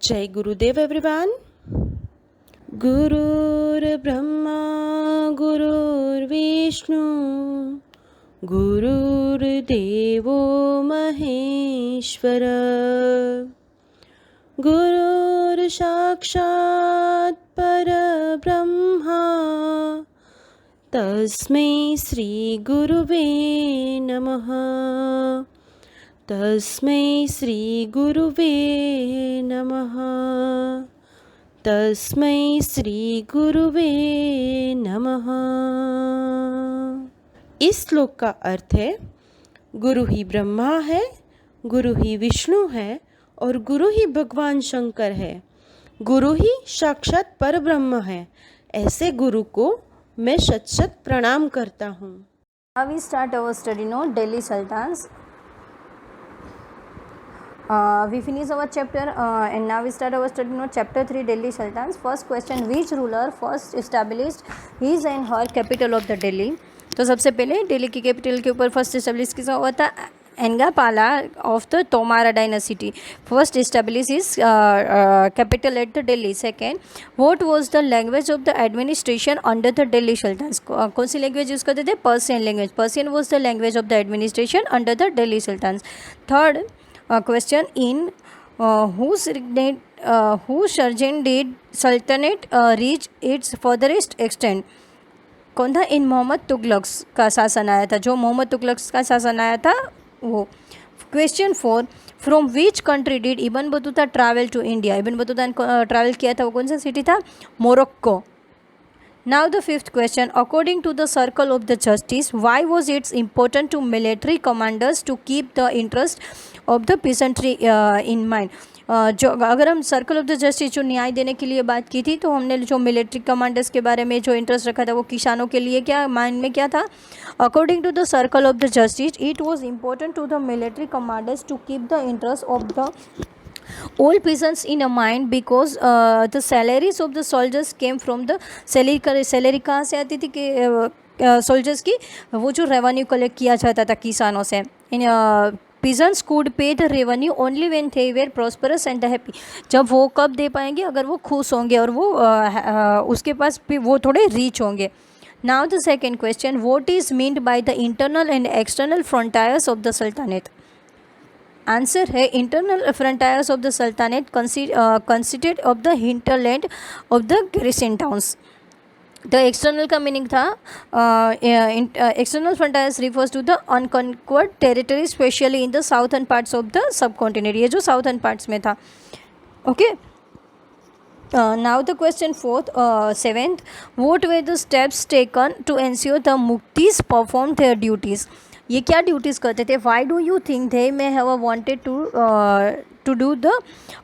जय गुरुदेव एवरीवन। गुरुर्ब्रह्मा गुरुर्विष्णु गुरुर्देवो महेश्वर गुरुर्साक्षात् परब्रह्मा तस्मै श्री गुरुवे नमः। तस्मै श्री गुरुवे नमः। तस्मै श्री गुरुवे नमः। इस श्लोक का अर्थ है, गुरु ही ब्रह्मा है, गुरु ही विष्णु है और गुरु ही भगवान शंकर है। गुरु ही साक्षात परब्रह्म है। ऐसे गुरु को मैं शत शत प्रणाम करता हूँ। Now we start our study note Delhi Sultans. We finish our chapter and now we start our study note chapter 3 Delhi Sultans. First question, which ruler first established his and her capital of the Delhi? तो सबसे पहले दिल्ली की capital के ऊपर first establish किसका हुआ था? Anangapala of the Tomara dynasty first establish is capital at the Delhi. Second, what was the language of the administration under the Delhi sultans? कौन सी लैंग्वेज यूज़ करते थे? Persian language. Persian was the language of the administration under the Delhi sultans. Third question, in whose reign did sultanate reach its furthest extent? कौन था? इन मोहम्मद तुगलक का शासन आया था. जो मोहम्मद तुगलक का शासन आया था वो. Question 4, from which country did Ibn Battuta travel to India? Ibn Battuta ने ट्रैवल किया था, वो कौन सा सिटी था? Morocco. Now the fifth question, according to the circle of the justice, why was it important to military commanders to keep the interest of the peasantry in mind? जो अगर हम सर्कल ऑफ द जस्टिस जो न्याय देने के लिए बात की थी, तो हमने जो मिलिट्री कमांडर्स के बारे में जो इंटरेस्ट रखा था वो किसानों के लिए क्या माइंड में क्या था? According to the circle of the justice it was important to the military commanders to keep the interest of the all peasants in a mind because the salaries of the soldiers came from the salary कहाँ से आती थी? कि soldiers की वो जो revenue collect किया जाता था किसानों से. इन peasants could pay the revenue only when they were prosperous and happy. जब वो कब दे पाएंगे? अगर वो खुश होंगे और वो उसके पास भी वो थोड़े रिच होंगे. Now the second question, what is meant by the internal and external frontiers of the sultanate? Answer है, internal frontiers of the sultanate consisted of the hinterland of the garrison towns. The external का मीनिंग था external frontiers refers to the unconquered territory specially in the southern parts of the subcontinent. ये जो southern parts में था. Okay. Now the question 7th, what were the steps taken to ensure the मुक्तिस perform their duties? ये क्या duties करते थे? Why do you think they may have wanted to do the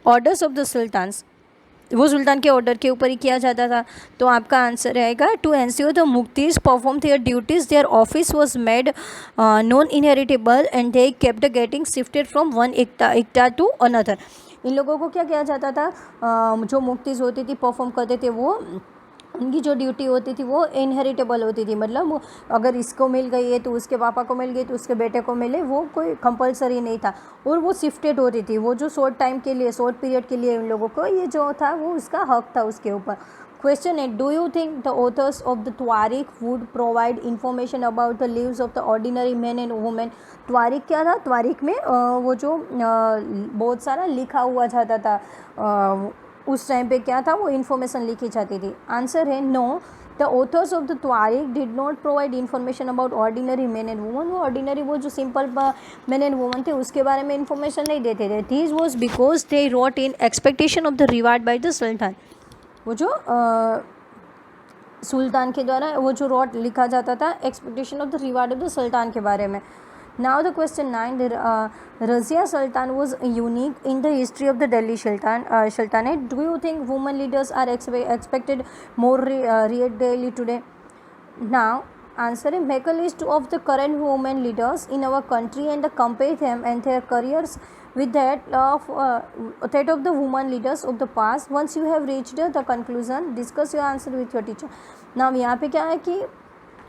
orders of the sultans? वो सुल्तान के order के ऊपर ही किया जाता था. तो आपका आंसर रहेगा, टू एंश्योर द मुक्तिस perform their duties their office was made non inheritable and they kept getting shifted from one इक्टा टू अनदर. इन लोगों को क्या किया जाता था? जो मुक्तिस होती थी परफॉर्म करते थे, वो उनकी जो ड्यूटी होती थी वो इनहेरिटेबल होती थी. मतलब अगर इसको मिल गई है तो उसके पापा को मिल गई तो उसके बेटे को मिले, वो कोई कंपलसरी नहीं था. और वो शिफ्टेड होती थी. वो जो शॉर्ट टाइम के लिए, शॉर्ट पीरियड के लिए उन लोगों को ये जो था वो उसका हक था उसके ऊपर. Question 8, do you think the authors of the त्वारिख would provide information about the lives of the ordinary man and women? त्वारिख क्या था? त्वारिख में वो जो बहुत सारा लिखा हुआ जाता था, उस टाइम पे क्या था? वो इन्फॉर्मेशन लिखी जाती थी. आंसर है, no, the authors of the tawarikh did not provide information about ordinary man and woman. वो ऑर्डिनरी वो जो सिंपल मैन एंड वुमन थे उसके बारे में इन्फॉर्मेशन नहीं देते थे. This was because they wrote in expectation of the reward by the sultan. वो जो सुल्तान के द्वारा वो जो रोट लिखा जाता था, expectation of the reward of the sultan के बारे में. Now the question 9, the Razia Sultan was unique in the history of the Delhi Sultanate. Do you think women leaders are expected more readily today? Now answer is, make a list of the current women leaders in our country and compare them and their careers with that of the women leaders of the past. Once you have reached the conclusion, discuss your answer with your teacher. Now यहाँ पे क्या है कि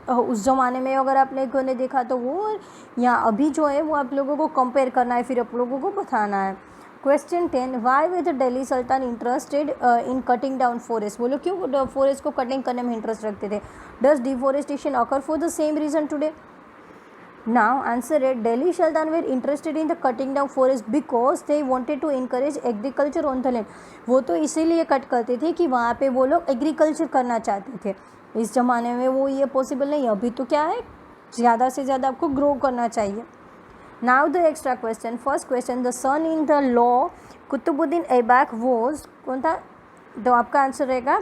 उस ज़माने में अगर आप लोगों ने देखा तो वो या अभी जो है वो आप लोगों को कंपेयर करना है, फिर आप लोगों को बताना है. Question 10, why with Delhi sultan interested in cutting down forest, वो लोग क्यों फॉरेस्ट को कटिंग करने में इंटरेस्ट रखते थे? Does deforestation occur for the same reason today? Now answer है, Delhi sultan were interested in the cutting down forest because they wanted to encourage agriculture on the land. वो तो इसीलिए कट करते थे कि वहाँ पे वो लोग एग्रीकल्चर करना चाहते थे। इस ज़माने में वो ये पॉसिबल नहीं, अभी तो क्या है, ज़्यादा से ज़्यादा आपको ग्रो करना चाहिए। Now the extra question, first question, the son in the law Qutbuddin Aibak was, कौन था? तो आपका आंसर रहेगा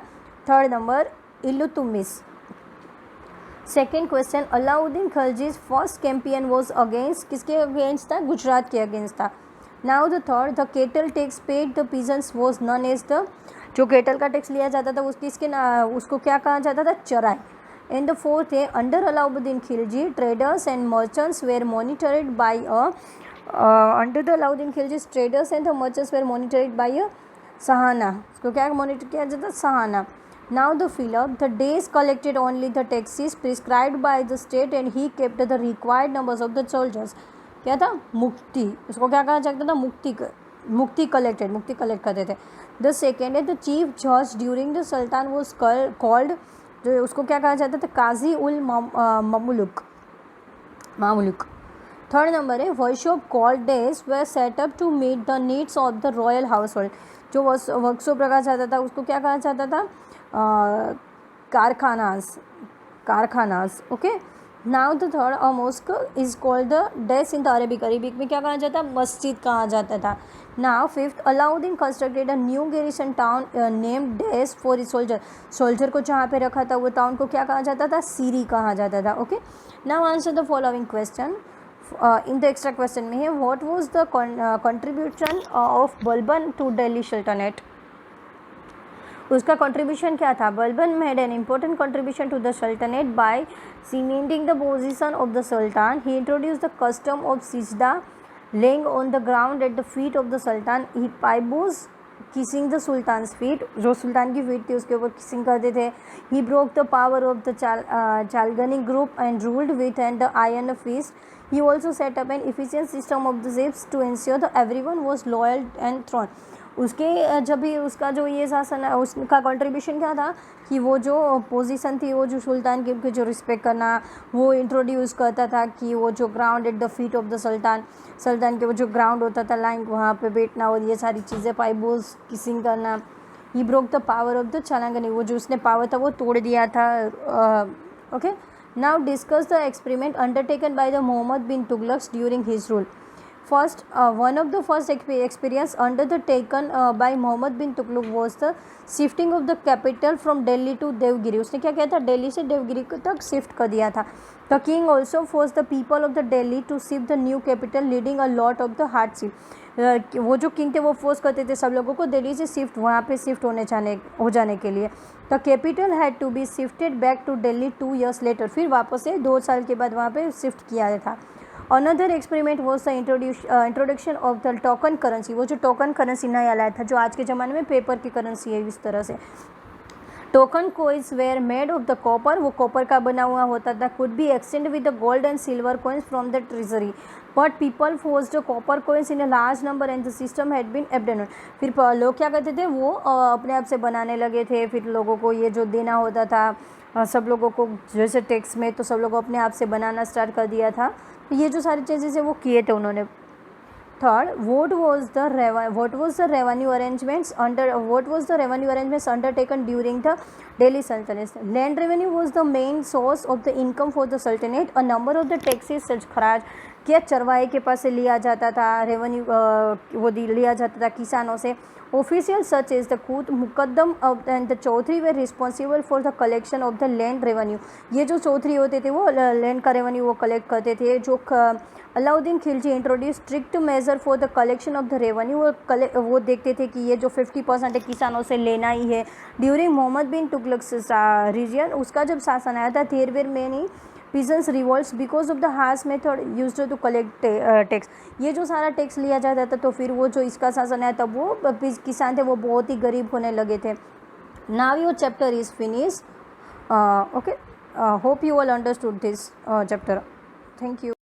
third number, Iltutmish. Second question, Alauddin Khilji's first campaign was against, किसके अगेंस्ट था? गुजरात के अगेंस्ट था। Now the third, the cattle tax paid the peasants was known as the, जो केटल का टैक्स लिया जाता था उसको क्या कहा जाता था? चराई। एंड द फोर्थ है, under Alauddin Khilji traders and merchants were monitored by under the Alauddin Khilji traders and the merchants were monitored by सहाना, उसको क्या मॉनिटर किया जाता? सहाना। Now the fill up, the days collected only the taxes prescribed by the state and he kept the required numbers of the soldiers, क्या था? मुक्ति, उसको क्या कहा जाता था? मुक्ति कलेक्ट करते थे। द सेकेंड है, द चीफ जज during the sultan was called, जो उसको क्या कहा जाता था? काजी उल मामुलुक। थर्ड नंबर है, workshop called these were set up to meet the needs of the royal household, जो वर्कशॉप रखा जाता था उसको क्या कहा जाता था? Karkhanas. Okay. Now the third, a mosque is called the days in the Arabic में क्या कहा जाता? मस्जिद कहा जाता था। Now fifth, Alauddin constructed a new garrison town named डेस फॉर इज सोल्जर को जहाँ पे रखा था वो टाउन को क्या कहा जाता था? सीरी कहा जाता था। Okay. Now answer the following question. In the extra question में है, what was the contribution of Balban to Delhi sultanate, उसका कंट्रीब्यूशन क्या था? Balban made an important contribution to the sultanate by cementing the position of the sultan. He introduced the custom of sijda, laying on the ground at the feet of the sultan. He pibos kissing the sultan's feet, जो सुल्तान की feet थी उसके ऊपर kissing करते थे। He broke the power of the Chalgani group and ruled with the iron fist. He also set up an efficient system of the ships to ensure that everyone was loyal and throne. उसके जब भी उसका जो ये शासन है उसका contribution क्या था कि वो जो पोजीशन थी वो जो सुल्तान की जो रिस्पेक्ट करना वो इंट्रोड्यूस करता था कि वो जो ground at the feet of the sultan के वो जो ग्राउंड होता था लाइन वहाँ पे बैठना और ये सारी चीज़ें पाइबोस किसिंग करना। He broke the power of the Chahalgani, वो जो उसने पावर था वो तोड़ दिया था। Okay. Now discuss the experiment undertaken by the Mohammad bin Tughlaq during his rule. First, one of the first experience undertaken by Muhammad bin Tughlaq was the shifting of the capital from Delhi to Devgiri. उसने क्या किया था? दिल्ली से देवगिरी तक shift कर दिया था। The king also forced the people of the Delhi to shift the new capital, leading a lot of the hardship. वो जो किंग थे वो फोर्स करते थे सब लोगों को दिल्ली से शिफ्ट वहाँ पे शिफ्ट हो जाने के लिए। The capital had to be shifted back to Delhi 2 years later. फिर वापस से 2 साल के बाद वहाँ पे शिफ्ट किया था। Another experiment was the introduction of the token currency. वो जो टोकन करेंसी नया लाया था जो आज के ज़माने में पेपर की करेंसी है इस तरह से। Token coins were made of the copper, वो कॉपर का बना हुआ होता था। could be exchanged with the gold and silver coins from the treasury, but people forged the copper coins in a large number and the system had been abandoned. फिर लोग क्या करते थे वो अपने आप से बनाने लगे थे। फिर लोगों को ये जो देना होता था सब लोगों को जैसे टैक्स में तो सब लोगों अपने आप से बनाना स्टार्ट कर दिया था। ये जो सारी चीज़ें वो किए थे उन्होंने। Third, what was the revenue arrangements undertaken during the Delhi Sultanate? Land revenue was the main source of the income for the Sultanate. A number of the taxes such खराज क्या चरवाहे के पास से लिया जाता था, रेवेन्यू वो लिया जाता था किसानों से। Officials such as the Kut, Muqaddam and the Chaudhry were responsible for the collection of the land revenue. ये जो चौधरी होते थे वो लैंड का रेवेन्यू वो कलेक्ट करते थे। जो Alauddin Khilji introduce strict measure for the collection of the revenue, वो देखते थे कि ये जो 50% किसानों से लेना ही है। ड्यूरिंग मोहम्मद बिन तुगलक रीजन, उसका जब शासन आया था there were many peasants revolts because of the harsh method used to collect tax. ये जो सारा टैक्स लिया जाता था तो फिर वो जो इसका शासन आया तब वो किसान थे वो बहुत ही गरीब होने लगे थे। Now your chapter is finished. Okay. Hope you all understood this chapter. Thank you.